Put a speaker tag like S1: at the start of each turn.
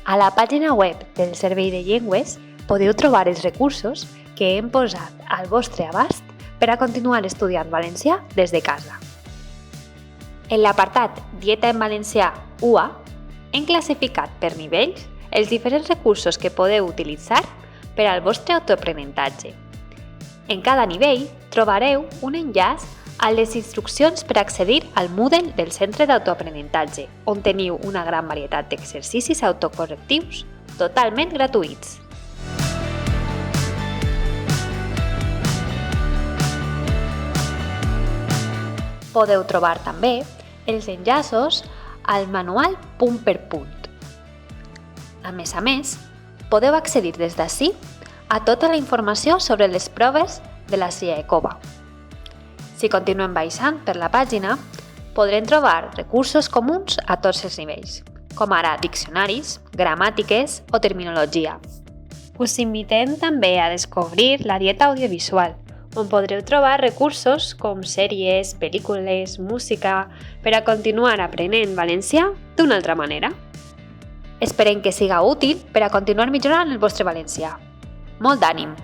S1: A la pàgina web del Servei de Llengües podeu trobar els recursos que hem posat al vostre abast per a continuar estudiant valencià des de casa. En l'apartat Dieta en valencià UA hem classificat per nivells els diferents recursos que podeu utilitzar per al vostre autoaprenentatge. En cada nivell trobareu un enllaç a les instruccions per accedir al Moodle del Centre d'Autoaprenentatge, on teniu una gran varietat d'exercicis autocorrectius totalment gratuïts. Podeu trobar també els enllaços al manual punt per punt. A més, podeu accedir des d'ací a tota la informació sobre les proves de la CIECOVA. Si continuem baixant per la pàgina, podrem trobar recursos comuns a tots els nivells, com ara diccionaris, gramàtiques o terminologia. Us invitem també a descobrir la dieta audiovisual, on podreu trobar recursos com sèries, pel·lícules, música, per a continuar aprenent valencià d'una altra manera. Esperem que siga útil per a continuar millorant el vostre valencià. Molt d'ànim!